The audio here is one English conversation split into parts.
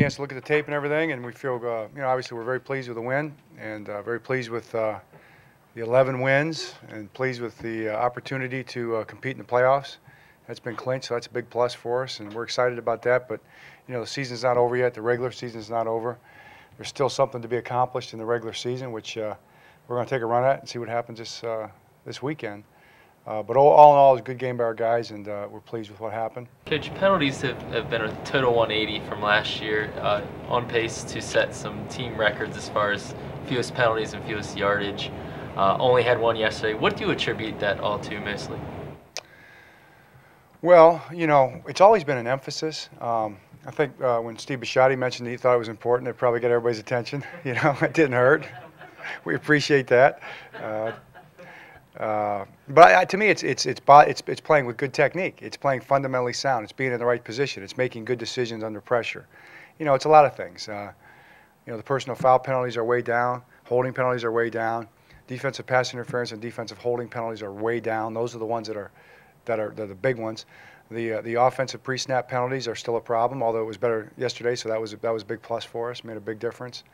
chance to look at the tape and everything, and we feel, obviously we're very pleased with the win, and very pleased with the 11 wins, and pleased with the opportunity to compete in the playoffs. That's been clinched, so that's a big plus for us, and we're excited about that. But the season's not over yet. The regular season's not over. There's still something to be accomplished in the regular season, which we're going to take a run at and see what happens this weekend. But all in all, it was a good game by our guys, and we're pleased with what happened. Coach, penalties have been a total 180 from last year, on pace to set some team records as far as fewest penalties and fewest yardage. Only had one yesterday. What do you attribute that all to mostly? Well, it's always been an emphasis. I think when Steve Bisciotti mentioned that he thought it was important, it probably got everybody's attention. It didn't hurt. We appreciate that. But to me, it's playing with good technique. It's playing fundamentally sound. It's being in the right position. It's making good decisions under pressure. It's a lot of things. The personal foul penalties are way down. Holding penalties are way down. Defensive pass interference and defensive holding penalties are way down. Those are the ones that are the big ones. The offensive pre-snap penalties are still a problem, although it was better yesterday, so that was a big plus for us. Made a big difference.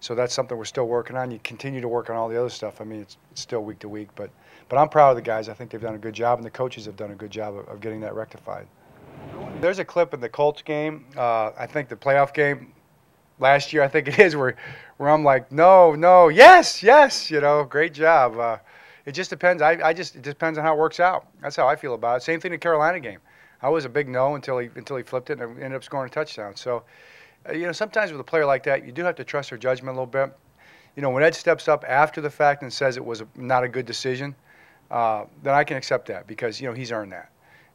So that's something we're still working on. You continue to work on all the other stuff. I mean, it's still week to week, but I'm proud of the guys. I think they've done a good job, and the coaches have done a good job of getting that rectified. There's a clip in the Colts game, I think the playoff game last year, I think it is, where I'm like, no, yes, great job. It just depends. It depends on how it works out. That's how I feel about it. Same thing in the Carolina game. I was a big no until he flipped it and ended up scoring a touchdown. So, sometimes with a player like that, you do have to trust their judgment a little bit. When Ed steps up after the fact and says it was not a good decision, then I can accept that because he's earned that.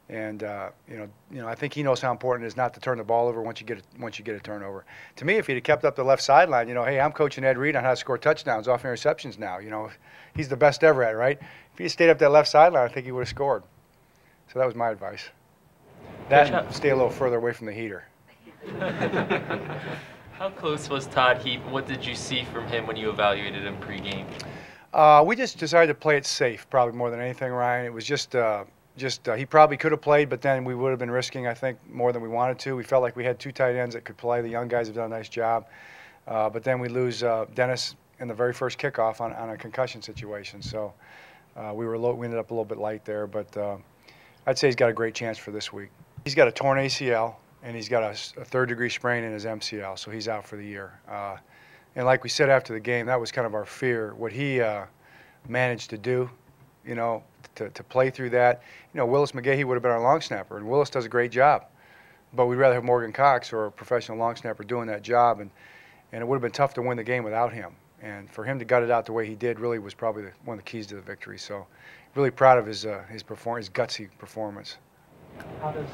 And I think he knows how important it is not to turn the ball over once you get a turnover. To me, if he'd have kept up the left sideline, hey, I'm coaching Ed Reed on how to score touchdowns off interceptions now. He's the best ever at it, right? If he had stayed up that left sideline, I think he would have scored. So that was my advice. That and stay a little further away from the heater. How close was Todd Heap? What did you see from him when you evaluated him pregame? We just decided to play it safe, probably more than anything, Ryan. It was just he probably could have played, but then we would have been risking, I think, more than we wanted to. We felt like we had two tight ends that could play. The young guys have done a nice job. But then we lose Dennis in the very first kickoff on a concussion situation. So we ended up a little bit light there, but I'd say he's got a great chance for this week. He's got a torn ACL, and he's got a third-degree sprain in his MCL, so he's out for the year. And like we said after the game, that was kind of our fear. What he managed to do, to play through that. Willis McGahee would have been our long snapper, and Willis does a great job. But we'd rather have Morgan Cox or a professional long snapper doing that job, and it would have been tough to win the game without him. And for him to gut it out the way he did really was probably one of the keys to the victory. So really proud of his gutsy performance. How does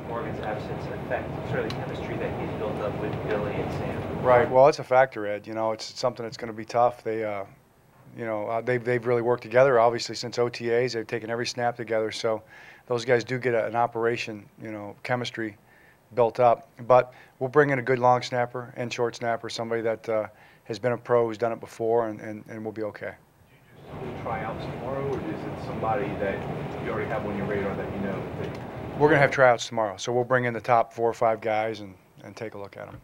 Morgan's absence affect sort of the chemistry that he's built up with Billy and Sam? Right. Well, it's a factor, Ed. It's something that's going to be tough. They've really worked together. Obviously, since OTAs, they've taken every snap together. So those guys do get an operation, chemistry built up. But we'll bring in a good long snapper and short snapper, somebody that has been a pro, who's done it before, and we'll be okay. Do you just try out tomorrow, or is it somebody that you already have on your radar that you know? We're going to have tryouts tomorrow, so we'll bring in the top 4 or 5 guys and take a look at them.